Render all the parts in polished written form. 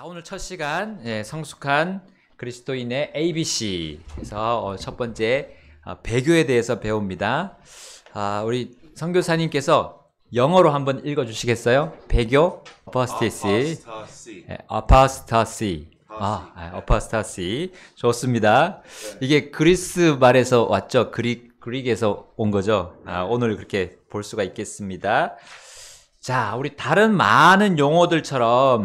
오늘 첫 시간 성숙한 그리스도인의 ABC에서 첫 번째 배교에 대해서 배웁니다. 우리 선교사님께서 영어로 한번 읽어주시겠어요? 배교, apostasy, apostasy. apostasy. 좋습니다. 이게 그리스 말에서 왔죠? 그릭에서 온 거죠? 오늘 그렇게 볼 수가 있겠습니다. 자, 우리 다른 많은 용어들처럼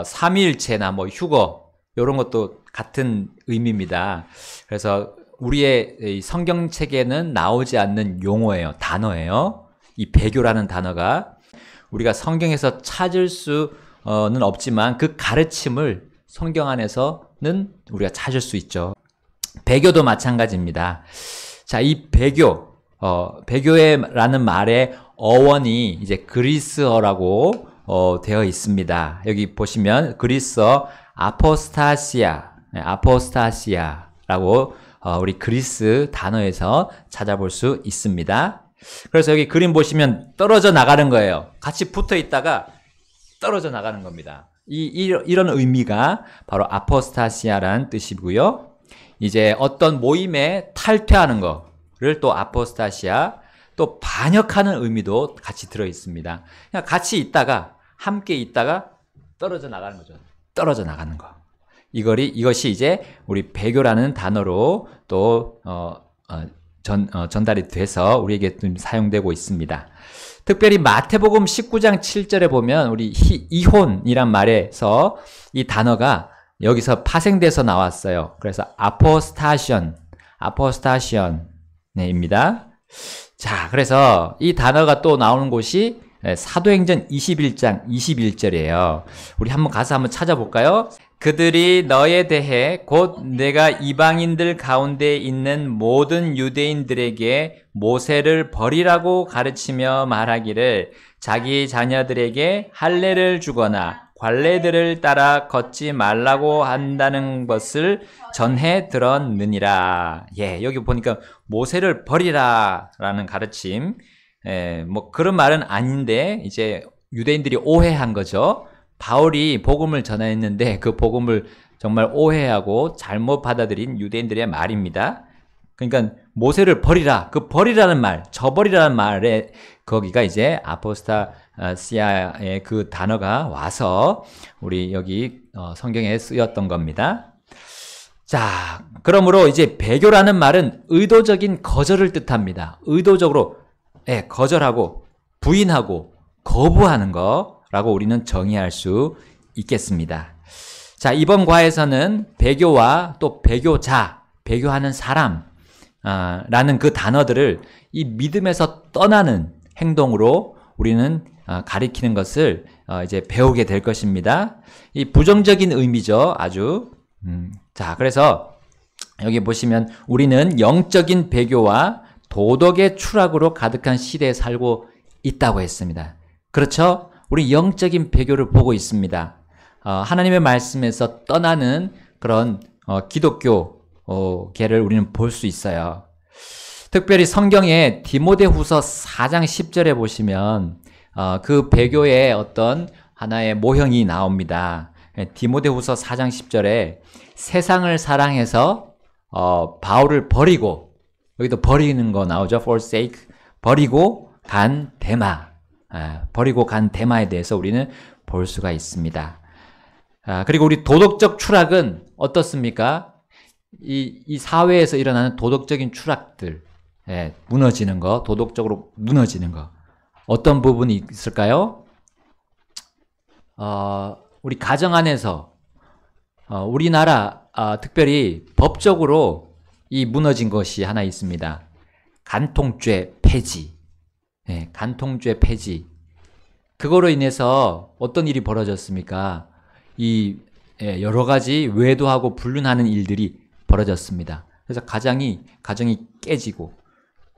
삼위일체나 뭐 휴거 이런 것도 같은 의미입니다. 그래서 우리의 이 성경책에는 나오지 않는 용어예요. 단어예요. 이 배교라는 단어가 우리가 성경에서 찾을 수는 없지만 그 가르침을 성경 안에서는 우리가 찾을 수 있죠. 배교도 마찬가지입니다. 자, 이 배교라는 말의 어원이 이제 그리스어라고 되어 있습니다. 여기 보시면 그리스어 아포스타시아라고 우리 그리스 단어에서 찾아볼 수 있습니다. 그래서 여기 그림 보시면 떨어져 나가는 거예요. 같이 붙어 있다가 떨어져 나가는 겁니다. 이런 의미가 바로 아포스타시아라는 뜻이고요. 이제 어떤 모임에 탈퇴하는 거를 또 아포스타시아, 또 반역하는 의미도 같이 들어 있습니다. 그냥 같이 있다가 함께 있다가 떨어져 나가는 거죠. 떨어져 나가는 거. 이것이 이제 우리 배교라는 단어로 또 전달이 돼서 우리에게 좀 사용되고 있습니다. 특별히 마태복음 19장 7절에 보면 우리 이혼이란 말에서 이 단어가 여기서 파생돼서 나왔어요. 그래서 아포스타션입니다. 자, 그래서 이 단어가 또 나오는 곳이 사도행전 21장 21절이에요. 우리 한번 가서 한번 찾아볼까요? 그들이 너에 대해 곧 내가 이방인들 가운데 있는 모든 유대인들에게 모세를 버리라고 가르치며 말하기를 자기 자녀들에게 할례를 주거나 관례들을 따라 걷지 말라고 한다는 것을 전해 들었느니라. 여기 보니까 모세를 버리라라는 가르침. 뭐 그런 말은 아닌데 이제 유대인들이 오해한 거죠. 바울이 복음을 전했는데 그 복음을 정말 오해하고 잘못 받아들인 유대인들의 말입니다. 그러니까 모세를 버리라. 그 버리라는 말, 저버리라는 말에 거기가 이제 아포스타시아의 그 단어가 와서 우리 여기 성경에 쓰였던 겁니다. 자, 그러므로 이제 배교라는 말은 의도적인 거절을 뜻합니다. 의도적으로 거절하고 부인하고 거부하는 거라고 우리는 정의할 수 있겠습니다. 자, 이번 과에서는 배교와 또 배교자, 배교하는 사람 라는 그 단어들을 이 믿음에서 떠나는 행동으로 우리는 가리키는 것을 이제 배우게 될 것입니다. 이 부정적인 의미죠. 아주. 자, 그래서 여기 보시면 우리는 영적인 배교와 도덕의 추락으로 가득한 시대에 살고 있다고 했습니다. 그렇죠? 우리 영적인 배교를 보고 있습니다. 하나님의 말씀에서 떠나는 그런 기독교계를 우리는 볼 수 있어요. 특별히 성경에 디모데후서 4장 10절에 보시면 그 배교의 어떤 하나의 모형이 나옵니다. 디모데후서 4장 10절에 세상을 사랑해서 바울을 버리고, 여기도 버리는 거 나오죠. forsake, 버리고 간 데마에 대해서 우리는 볼 수가 있습니다. 그리고 우리 도덕적 추락은 어떻습니까? 이 사회에서 일어나는 도덕적인 추락들, 무너지는 거, 도덕적으로 무너지는 거. 어떤 부분이 있을까요? 우리 가정 안에서, 우리나라, 특별히 법적으로 이 무너진 것이 하나 있습니다. 간통죄 폐지. 간통죄 폐지. 그거로 인해서 어떤 일이 벌어졌습니까? 여러 가지 외도하고 불륜하는 일들이 벌어졌습니다. 그래서 가정이 깨지고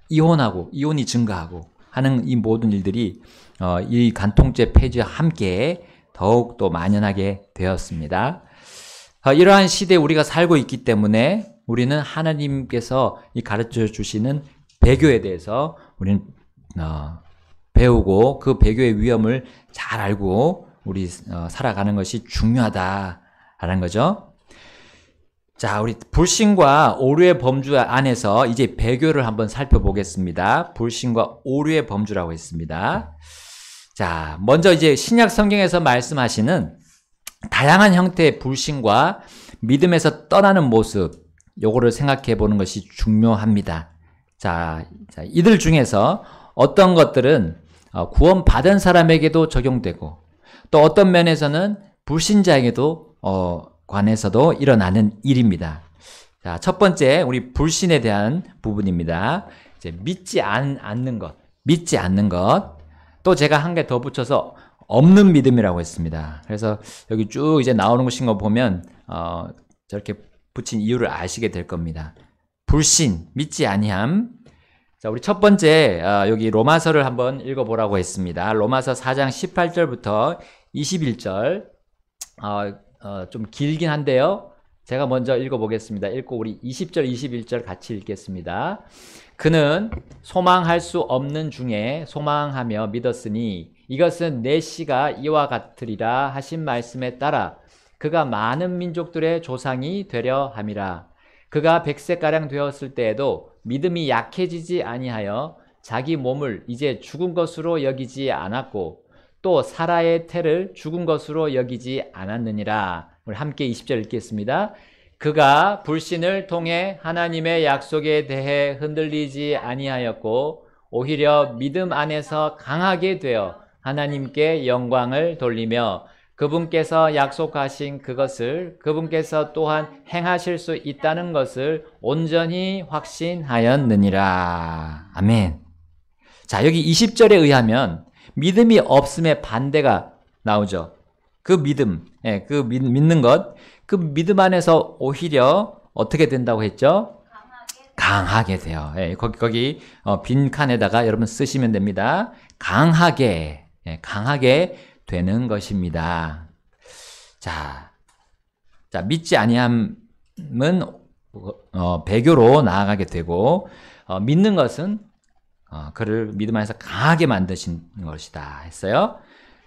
이혼이 증가하고 하는 이 모든 일들이 이 간통죄 폐지와 함께 더욱더 만연하게 되었습니다. 이러한 시대에 우리가 살고 있기 때문에 우리는 하나님께서 이 가르쳐 주시는 배교에 대해서 우리는 배우고 그 배교의 위험을 잘 알고 우리 살아가는 것이 중요하다라는 거죠. 자, 우리 불신과 오류의 범주 안에서 이제 배교를 한번 살펴보겠습니다. 불신과 오류의 범주라고 했습니다. 자, 먼저 이제 신약 성경에서 말씀하시는 다양한 형태의 불신과 믿음에서 떠나는 모습, 요거를 생각해 보는 것이 중요합니다. 자, 이들 중에서 어떤 것들은 구원받은 사람에게도 적용되고 또 어떤 면에서는 불신자에게도 관해서도 일어나는 일입니다. 자, 첫 번째 우리 불신에 대한 부분입니다. 이제 믿지 않는 것, 믿지 않는 것. 또 제가 한 개 더 붙여서 없는 믿음이라고 했습니다. 그래서 여기 쭉 이제 나오는 것인 거 보면 저렇게 붙인 이유를 아시게 될 겁니다. 불신, 믿지 아니함. 자, 우리 첫 번째 여기 로마서를 한번 읽어보라고 했습니다. 로마서 4장 18절부터 21절. 좀 길긴 한데요. 제가 먼저 읽어보겠습니다. 읽고 우리 20절, 21절 같이 읽겠습니다. 그는 소망할 수 없는 중에 소망하며 믿었으니 이것은 내 씨가 이와 같으리라 하신 말씀에 따라 그가 많은 민족들의 조상이 되려 함이라. 그가 100세가량 되었을 때에도 믿음이 약해지지 아니하여 자기 몸을 이제 죽은 것으로 여기지 않았고 또 사라의 태를 죽은 것으로 여기지 않았느니라. 우리 함께 20절 읽겠습니다. 그가 불신을 통해 하나님의 약속에 대해 흔들리지 아니하였고 오히려 믿음 안에서 강하게 되어 하나님께 영광을 돌리며 그분께서 약속하신 그것을 그분께서 또한 행하실 수 있다는 것을 온전히 확신하였느니라. 아멘. 자, 여기 20절에 의하면 믿음이 없음의 반대가 나오죠. 그 믿음, 믿는 것, 그 믿음 안에서 오히려 어떻게 된다고 했죠? 강하게 돼요. 거기 빈 칸에다가 여러분 쓰시면 됩니다. 강하게 되는 것입니다. 자, 믿지 아니함은 배교로 나아가게 되고 믿는 것은 그를 믿음 안에서 강하게 만드신 것이다 했어요.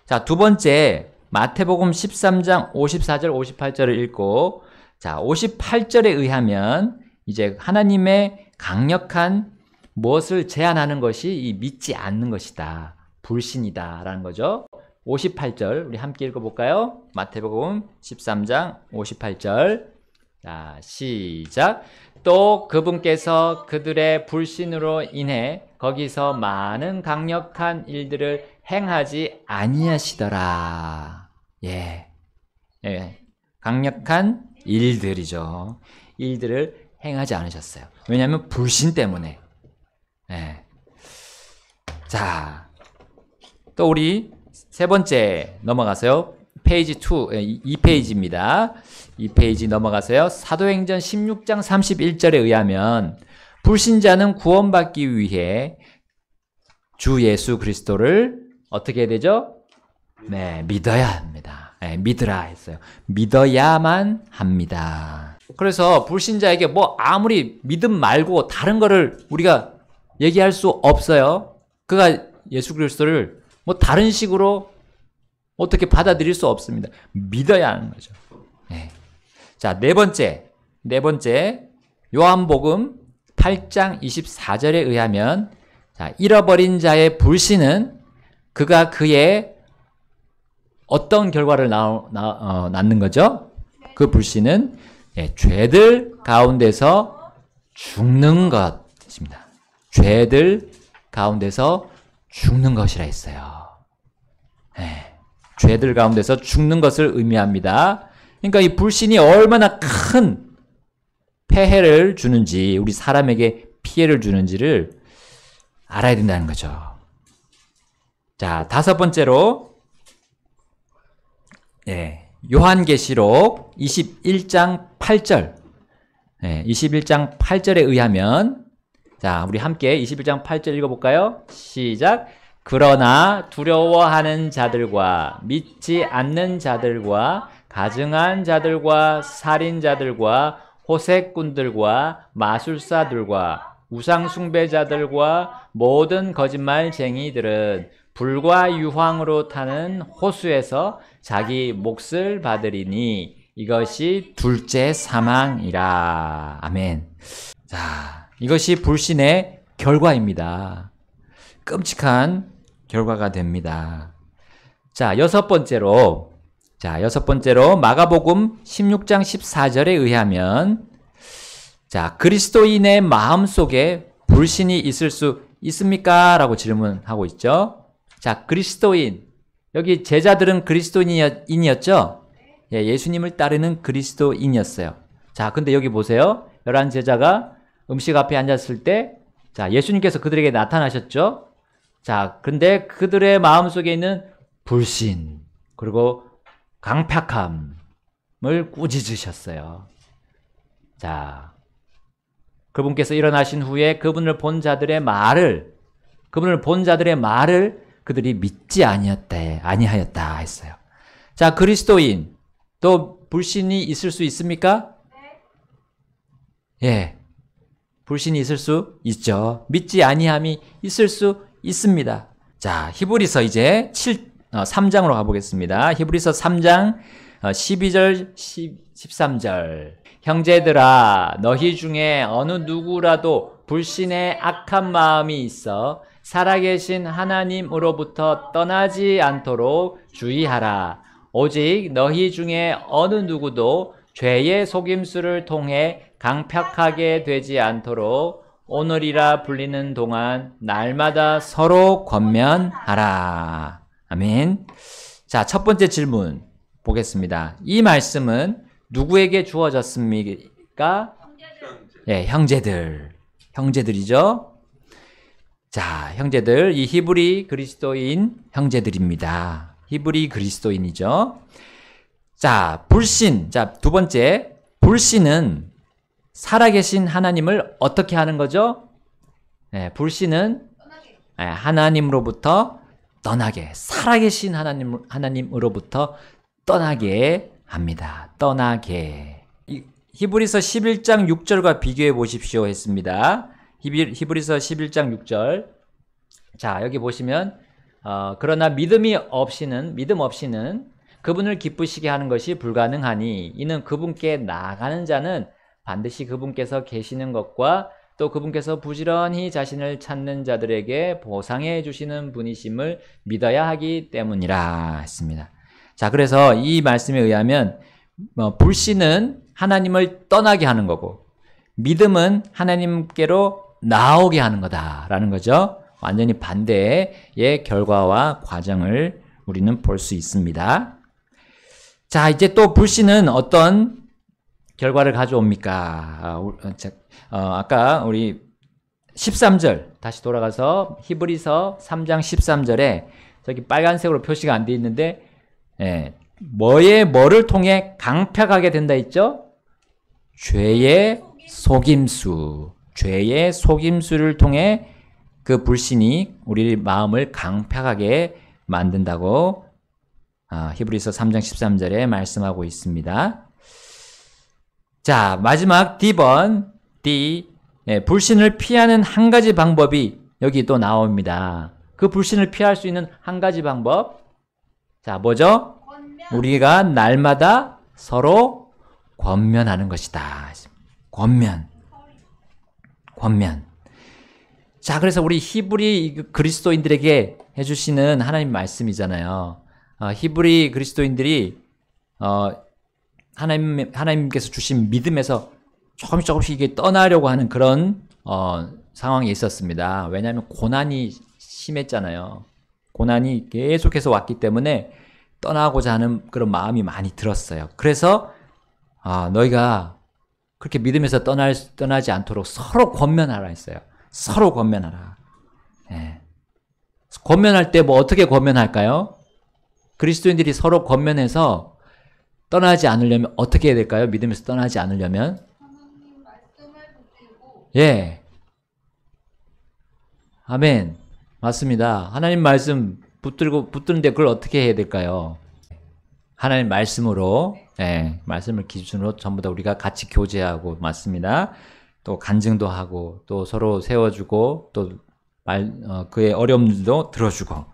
자, 두 번째 마태복음 13장 54절 58절을 읽고 자, 58절에 의하면 이제 하나님의 강력한 무엇을 제한하는 것이 이 믿지 않는 것이다. 불신이다 라는 거죠. 58절 우리 함께 읽어볼까요? 마태복음 13장 58절. 자, 시작. 또 그분께서 그들의 불신으로 인해 거기서 많은 강력한 일들을 행하지 아니하시더라. 강력한 일들이죠. 일들을 행하지 않으셨어요. 왜냐하면 불신 때문에. 자, 또 우리 세 번째 넘어가세요. 페이지 2페이지입니다. 2페이지 넘어가세요. 사도행전 16장 31절에 의하면 불신자는 구원받기 위해 주 예수 그리스도를 어떻게 해야 되죠? 믿어야 합니다. 믿으라 했어요. 믿어야만 합니다. 그래서 불신자에게 아무리 믿음 말고 다른 거를 우리가 얘기할 수 없어요. 그가 예수 그리스도를 다른 식으로 어떻게 받아들일 수 없습니다. 믿어야 하는 거죠. 자, 네 번째 요한복음 8장 24절에 의하면 자, 잃어버린 자의 불신은 그가 그의 어떤 결과를 낳는 거죠? 그 불신은 죄들 가운데서 죽는 것입니다. 죄들 가운데서 죽는 것이라 했어요. 죄들 가운데서 죽는 것을 의미합니다. 그러니까 이 불신이 얼마나 큰 폐해를 주는지, 우리 사람에게 피해를 주는지를 알아야 된다는 거죠. 자, 다섯 번째로 요한계시록 21장 8절 21장 8절에 의하면 자, 우리 함께 21장 8절 읽어볼까요? 시작. 그러나 두려워하는 자들과 믿지 않는 자들과 가증한 자들과 살인자들과 호색꾼들과 마술사들과 우상숭배자들과 모든 거짓말쟁이들은 불과 유황으로 타는 호수에서 자기 몫을 받으리니 이것이 둘째 사망이라. 아멘. 자, 이것이 불신의 결과입니다. 끔찍한 결과가 됩니다. 자, 여섯 번째로 마가복음 16장 14절에 의하면, 자, 그리스도인의 마음 속에 불신이 있을 수 있습니까? 라고 질문하고 있죠. 자, 그리스도인. 여기 제자들은 그리스도인이었죠? 예, 예수님을 따르는 그리스도인이었어요. 자, 근데 여기 보세요. 11 제자가 음식 앞에 앉았을 때, 자, 예수님께서 그들에게 나타나셨죠? 자, 근데 그들의 마음속에 있는 불신, 그리고 강팍함을 꾸짖으셨어요. 자, 그분께서 일어나신 후에 그분을 본 자들의 말을 그들이 믿지 아니하였다 했어요. 자, 그리스도인, 또 불신이 있을 수 있습니까? 예. 불신이 있을 수 있죠. 믿지 아니함이 있을 수 있습니다. 자, 히브리서 이제 3장으로 가보겠습니다. 히브리서 3장 12절, 13절. 형제들아, 너희 중에 어느 누구라도 불신의 악한 마음이 있어 살아계신 하나님으로부터 떠나지 않도록 주의하라. 오직 너희 중에 어느 누구도 죄의 속임수를 통해 강팍하게 되지 않도록 오늘이라 불리는 동안 날마다 서로 권면하라. 아멘. 자, 첫 번째 질문 보겠습니다. 이 말씀은 누구에게 주어졌습니까? 예, 형제들이죠. 자, 형제들, 이 히브리 그리스도인 형제들입니다. 히브리 그리스도인이죠. 자, 불신. 자, 두 번째, 불신은 살아계신 하나님을 어떻게 하는 거죠? 예, 불신은 하나님으로부터 떠나게, 살아계신 하나님으로부터 떠나게 합니다. 떠나게. 히브리서 11장 6절과 비교해 보십시오 했습니다. 히브리서 11장 6절. 자, 여기 보시면 그러나 믿음 없이는 그분을 기쁘시게 하는 것이 불가능하니 이는 그분께 나아가는 자는 반드시 그분께서 계시는 것과 또 그분께서 부지런히 자신을 찾는 자들에게 보상해 주시는 분이심을 믿어야 하기 때문이라 했습니다. 자, 그래서 이 말씀에 의하면 불신은 하나님을 떠나게 하는 거고 믿음은 하나님께로 나오게 하는 거다라는 거죠. 완전히 반대의 결과와 과정을 우리는 볼 수 있습니다. 자, 이제 또 불신은 어떤 결과를 가져옵니까? 아까 우리 13절 다시 돌아가서 히브리서 3장 13절에 저기 빨간색으로 표시가 안 돼 있는데 뭐를 통해 강팍하게 된다 했죠? 죄의 속임수를 통해 그 불신이 우리 마음을 강팍하게 만든다고 히브리서 3장 13절에 말씀하고 있습니다. 자, 마지막 D번, 불신을 피하는 한 가지 방법이 여기 또 나옵니다. 그 불신을 피할 수 있는 한 가지 방법. 자, 뭐죠? 우리가 날마다 서로 권면하는 것이다. 권면. 자, 그래서 우리 히브리 그리스도인들에게 해주시는 하나님 말씀이잖아요. 히브리 그리스도인들이 하나님께서 주신 믿음에서 조금씩 이게 떠나려고 하는 그런 상황이 있었습니다. 왜냐하면 고난이 심했잖아요. 고난이 계속해서 왔기 때문에 떠나고자 하는 그런 마음이 많이 들었어요. 그래서 너희가 그렇게 믿음에서 떠나지 않도록 서로 권면하라 했어요. 서로 권면하라. 예. 권면할 때 뭐 어떻게 권면할까요? 그리스도인들이 서로 권면해서 떠나지 않으려면 어떻게 해야 될까요? 믿음에서 떠나지 않으려면? 하나님 말씀을 붙들고. 예. 아멘. 맞습니다. 하나님 말씀 붙드는데 그걸 어떻게 해야 될까요? 하나님 말씀으로, 말씀을 기준으로 전부 다 우리가 같이 교제하고, 맞습니다. 또 간증도 하고, 또 서로 세워주고, 또 그의 어려움들도 들어주고.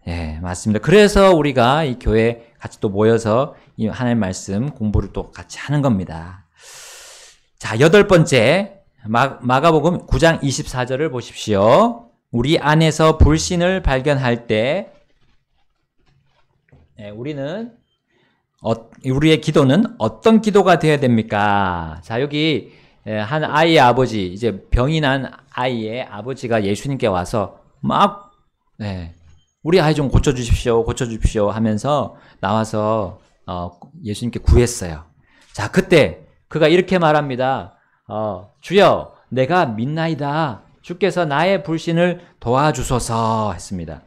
예, 맞습니다. 그래서 우리가 이 교회 같이 또 모여서 이 하나님의 말씀 공부를 또 같이 하는 겁니다. 자, 8번째. 마가복음 9장 24절을 보십시오. 우리 안에서 불신을 발견할 때, 우리의 기도는 어떤 기도가 되어야 됩니까? 자, 여기 한 아이의 아버지, 이제 병이 난 아이의 아버지가 예수님께 와서 우리 아이 좀 고쳐주십시오 하면서 나와서 예수님께 구했어요. 자, 그때 그가 이렇게 말합니다. 주여, 내가 믿나이다. 주께서 나의 불신을 도와주소서 했습니다.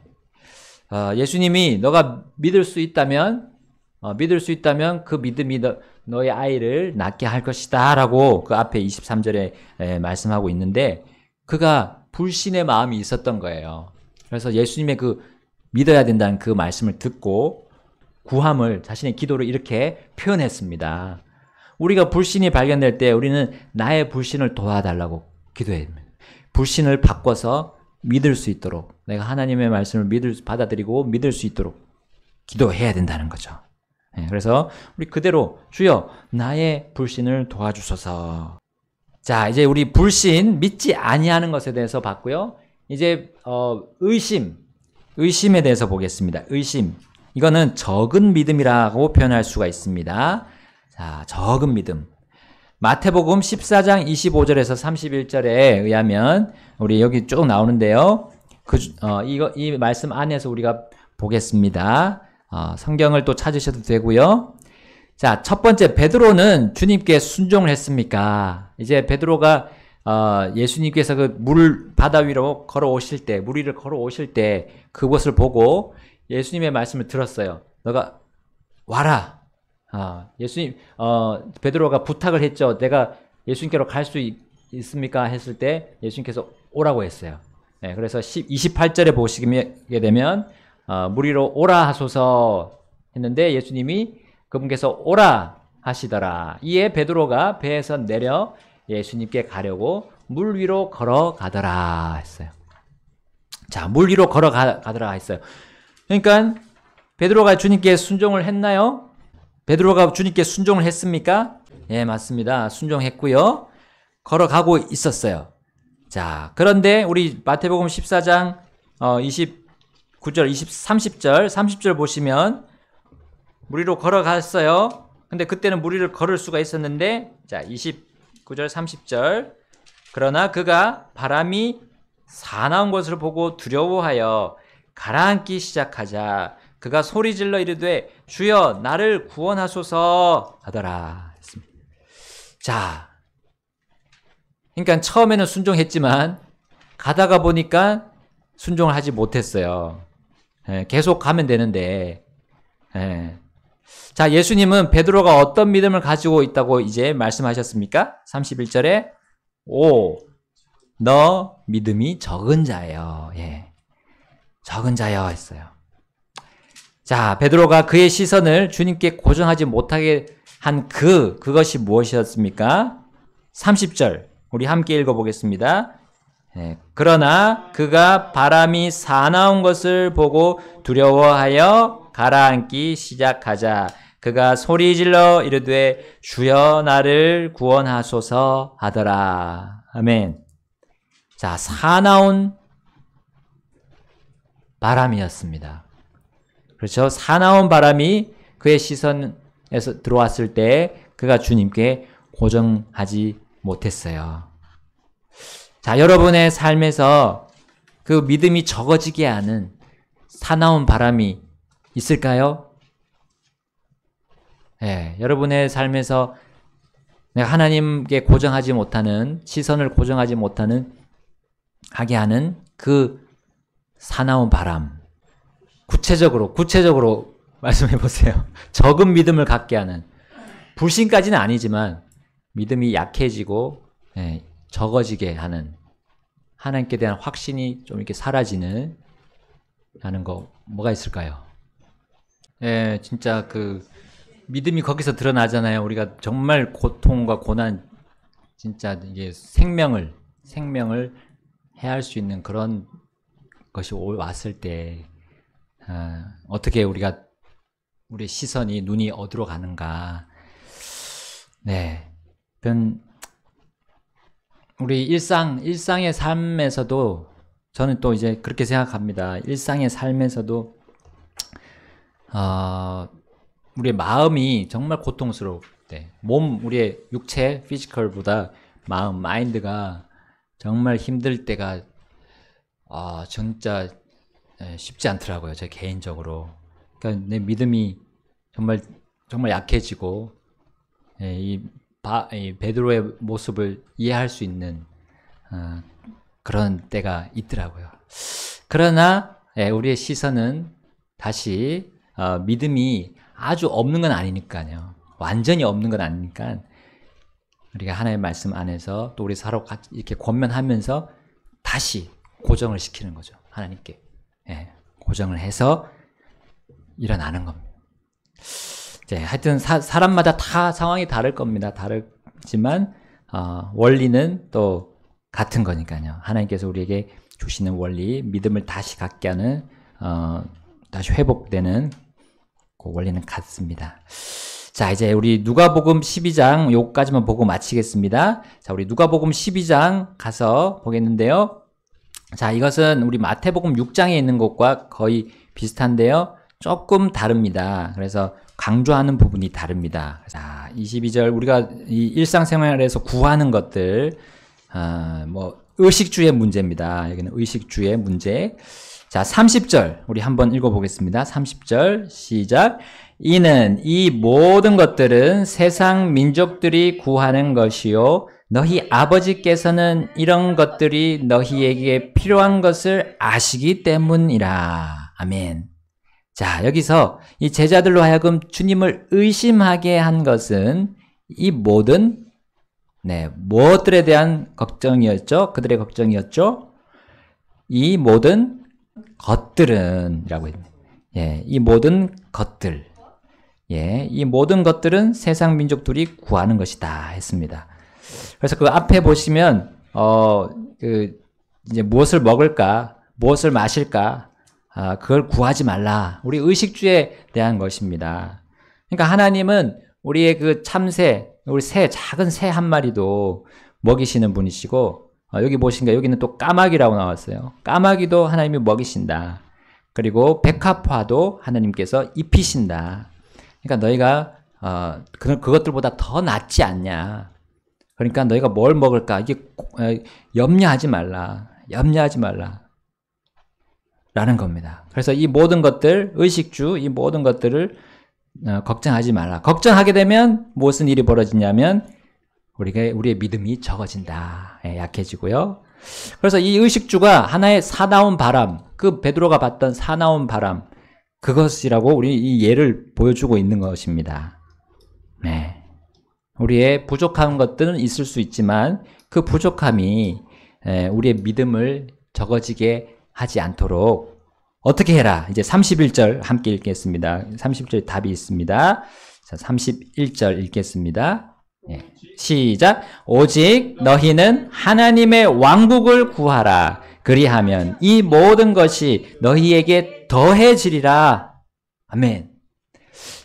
예수님이 너가 믿을 수 있다면 그 믿음이 너의 아이를 낫게 할 것이다 라고 그 앞에 23절에 말씀하고 있는데, 그가 불신의 마음이 있었던 거예요. 그래서 예수님의 그 믿어야 된다는 그 말씀을 듣고 구함을, 자신의 기도를 이렇게 표현했습니다. 우리가 불신이 발견될 때 우리는 나의 불신을 도와달라고 기도해야 됩니다. 불신을 바꿔서 믿을 수 있도록, 내가 하나님의 말씀을 받아들이고 믿을 수 있도록 기도해야 된다는 거죠. 그래서 우리 그대로 주여 나의 불신을 도와주소서. 자, 이제 우리 불신, 믿지 아니하는 것에 대해서 봤고요. 이제 의심에 대해서 보겠습니다. 의심, 이거는 적은 믿음이라고 표현할 수가 있습니다. 자, 적은 믿음. 마태복음 14장 25절에서 31절에 의하면, 우리 여기 쭉 나오는데요. 이 말씀 안에서 우리가 보겠습니다. 성경을 또 찾으셔도 되고요. 자, 첫 번째, 베드로는 주님께 순종을 했습니까? 이제 베드로가 예수님께서 그 바다 위로 물 위를 걸어오실 때 그것을 보고 예수님의 말씀을 들었어요. 너가 와라. 베드로가 부탁을 했죠. 내가 예수님께로 갈 수 있습니까? 했을 때 예수님께서 오라고 했어요. 그래서 28절에 보시게 되면 물 위로 오라 하소서 했는데 예수님이 그분께서 오라 하시더라. 이에 베드로가 배에서 내려 예수님께 가려고 물 위로 걸어가더라 했어요. 자, 물 위로 걸어가더라 했어요. 그러니까 베드로가 주님께 순종을 했나요? 베드로가 주님께 순종을 했습니까? 예, 맞습니다. 순종했고요. 걸어가고 있었어요. 자, 그런데 우리 마태복음 14장 29절, 30절 보시면 물 위로 걸어갔어요. 근데 그때는 물 위를 걸을 수가 있었는데, 자, 29절, 30절. 그러나 그가 바람이 사나운 것을 보고 두려워하여 가라앉기 시작하자 그가 소리질러 이르되 주여 나를 구원하소서 하더라 했습니다. 자, 그러니까 처음에는 순종했지만 가다가 보니까 순종을 하지 못했어요. 계속 가면 되는데. 자, 예수님은 베드로가 어떤 믿음을 가지고 있다고 이제 말씀하셨습니까? 31절에 너 믿음이 적은 자예요. 적은 자여 했어요. 자, 베드로가 그의 시선을 주님께 고정하지 못하게 한 그것이 무엇이었습니까? 30절 우리 함께 읽어보겠습니다. 그러나 그가 바람이 사나운 것을 보고 두려워하여 가라앉기 시작하자 그가 소리질러 이르되 주여 나를 구원하소서 하더라. 아멘. 자, 사나운 바람이었습니다. 그렇죠? 사나운 바람이 그의 시선에서 들어왔을 때 그가 주님께 고정하지 못했어요. 자, 여러분의 삶에서 그 믿음이 적어지게 하는 사나운 바람이 있을까요? 여러분의 삶에서 내가 하나님께 고정하지 못하는, 시선을 고정하지 못하는 하게 하는 그 사나운 바람. 구체적으로 말씀해 보세요. 적은 믿음을 갖게 하는, 불신까지는 아니지만 믿음이 약해지고 적어지게 하는, 하나님께 대한 확신이 좀 이렇게 사라지는 하는 거 뭐가 있을까요? 진짜 그 믿음이 거기서 드러나잖아요. 우리가 정말 고통과 고난, 진짜 이게 생명을 해할 수 있는 그런 것이 왔을 때 어떻게 우리 시선이, 눈이 어디로 가는가. 네. 우리 일상의 삶에서도 저는 또 이제 그렇게 생각합니다. 일상의 삶에서도, 우리의 마음이 정말 고통스러울 때, 우리의 육체, 피지컬보다 마음, 마인드가 정말 힘들 때가, 진짜 쉽지 않더라고요. 제 개인적으로. 그러니까 내 믿음이 정말 약해지고, 이 베드로의 모습을 이해할 수 있는 그런 때가 있더라고요. 그러나 우리의 시선은 다시 믿음이 아주 없는 건 아니니까요. 완전히 없는 건 아니니까 우리가 하나님의 말씀 안에서 또 우리 서로 같이 이렇게 권면하면서 다시 고정을 시키는 거죠. 하나님께 고정을 해서 일어나는 겁니다. 하여튼 사람마다 다 상황이 다를 겁니다. 다르지만 원리는 또 같은 거니까요. 하나님께서 우리에게 주시는 원리, 믿음을 다시 갖게 하는, 다시 회복되는 그 원리는 같습니다. 자, 이제 우리 누가복음 12장 요까지만 보고 마치겠습니다. 자, 우리 누가복음 12장 가서 보겠는데요. 자, 이것은 우리 마태복음 6장에 있는 것과 거의 비슷한데요. 조금 다릅니다. 그래서 강조하는 부분이 다릅니다. 자, 22절 우리가 이 일상생활에서 구하는 것들, 의식주의 문제입니다. 여기는 의식주의 문제. 자, 30절 우리 한번 읽어보겠습니다. 30절 시작. 이는 이 모든 것들은 세상 민족들이 구하는 것이요 너희 아버지께서는 이런 것들이 너희에게 필요한 것을 아시기 때문이라. 아멘. 자, 여기서 이 제자들로 하여금 주님을 의심하게 한 것은 이 모든 무엇들에 대한 걱정이었죠? 그들의 걱정이었죠? 이 모든 것들은 이라고 했네요. 이 모든 것들. 이 모든 것들은 세상 민족들이 구하는 것이다 했습니다. 그래서 그 앞에 보시면 이제 무엇을 먹을까, 무엇을 마실까, 그걸 구하지 말라. 우리 의식주에 대한 것입니다. 그러니까 하나님은 우리의 그 참새, 우리 작은 새 한 마리도 먹이시는 분이시고, 여기 보시니까 여기는 또 까마귀라고 나왔어요. 까마귀도 하나님이 먹이신다. 그리고 백합화도 하나님께서 입히신다. 그러니까 너희가 그것들보다 더 낫지 않냐. 그러니까 너희가 뭘 먹을까? 이게 염려하지 말라. 염려하지 말라. 라는 겁니다. 그래서 이 모든 것들, 의식주, 이 모든 것들을 걱정하지 말라. 걱정하게 되면 무슨 일이 벌어지냐면 우리의 믿음이 적어진다. 약해지고요. 그래서 이 의식주가 하나의 사나운 바람, 그 베드로가 봤던 사나운 바람, 그것이라고 우리 이 예를 보여주고 있는 것입니다. 네. 우리의 부족한 것들은 있을 수 있지만 그 부족함이 우리의 믿음을 적어지게 하지 않도록 어떻게 해라? 이제 31절 함께 읽겠습니다. 31절 답이 있습니다. 자, 31절 읽겠습니다. 시작. 오직 너희는 하나님의 왕국을 구하라. 그리하면 이 모든 것이 너희에게 더해지리라. 아멘.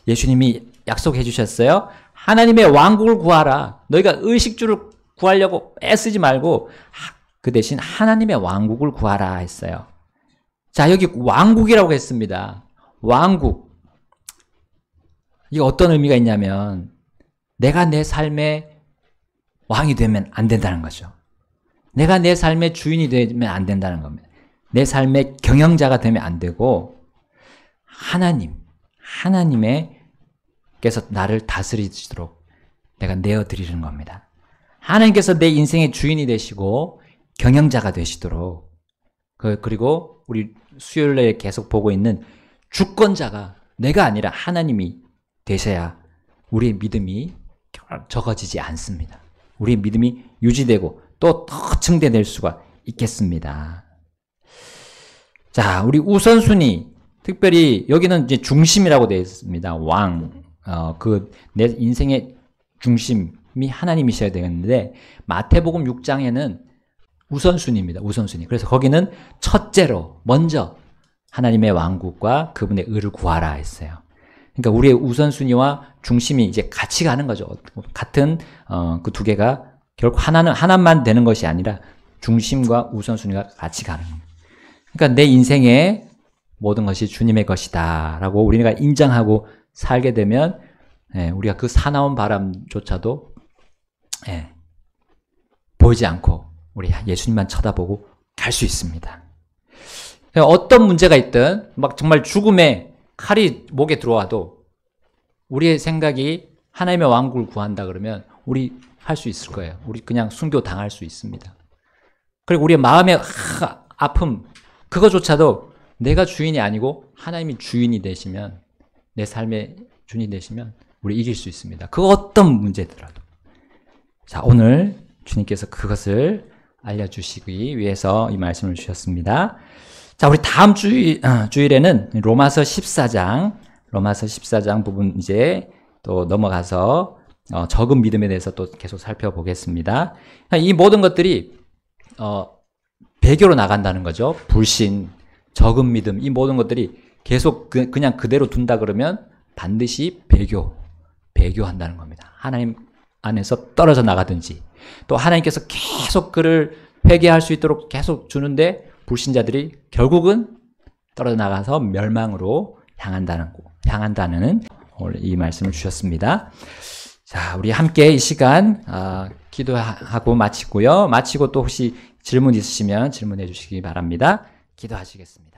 예수님이 약속해 주셨어요. 하나님의 왕국을 구하라. 너희가 의식주를 구하려고 애쓰지 말고 그 대신 하나님의 왕국을 구하라 했어요. 자, 여기 왕국이라고 했습니다. 왕국. 이게 어떤 의미가 있냐면 내가 내 삶의 왕이 되면 안 된다는 거죠. 내가 내 삶의 주인이 되면 안 된다는 겁니다. 내 삶의 경영자가 되면 안 되고 하나님께서 나를 다스리시도록 내가 내어드리는 겁니다. 하나님께서 내 인생의 주인이 되시고 경영자가 되시도록 그리고 우리 수요일에 계속 보고 있는 주권자가 내가 아니라 하나님이 되셔야 우리의 믿음이 적어지지 않습니다. 우리의 믿음이 유지되고 또 더 증대될 수가 있겠습니다. 자, 우리 우선순위, 특별히 여기는 이제 중심이라고 되어 있습니다. 왕, 내 인생의 중심이 하나님이셔야 되는데 마태복음 6장에는 우선순위입니다. 우선순위. 그래서 거기는 첫째로 먼저 하나님의 왕국과 그분의 의를 구하라 했어요. 그러니까 우리의 우선순위와 중심이 이제 같이 가는 거죠. 같은 그 두 개가 결국 하나만 되는 것이 아니라 중심과 우선순위가 같이 가는 거예요. 그러니까 내 인생의 모든 것이 주님의 것이다 라고 우리가 인정하고 살게 되면 우리가 그 사나운 바람조차도 보이지 않고 우리 예수님만 쳐다보고 갈 수 있습니다. 어떤 문제가 있든 막 정말 죽음의 칼이 목에 들어와도 우리의 생각이 하나님의 왕국을 구한다 그러면 우리 할 수 있을 거예요. 우리 그냥 순교 당할 수 있습니다. 그리고 우리의 마음의 아픔 그거조차도 내가 주인이 아니고 하나님이 주인이 되시면 내 삶의 주인이 되시면 우리 이길 수 있습니다. 그 어떤 문제더라도. 자, 오늘 주님께서 그것을 알려주시기 위해서 이 말씀을 주셨습니다. 자, 우리 다음 주일에는 로마서 14장 부분 이제 또 넘어가서 적은 믿음에 대해서 또 계속 살펴보겠습니다. 이 모든 것들이 배교로 나간다는 거죠. 불신, 적은 믿음, 이 모든 것들이 계속 그냥 그대로 둔다 그러면 반드시 배교한다는 겁니다. 하나님 안에서 떨어져 나가든지 또 하나님께서 계속 그를 회개할 수 있도록 계속 주는데 불신자들이 결국은 떨어져 나가서 멸망으로 향한다는 오늘 이 말씀을 주셨습니다. 자, 우리 함께 이 시간 기도하고 마치고 또 혹시 질문 있으시면 질문해 주시기 바랍니다. 기도하시겠습니다.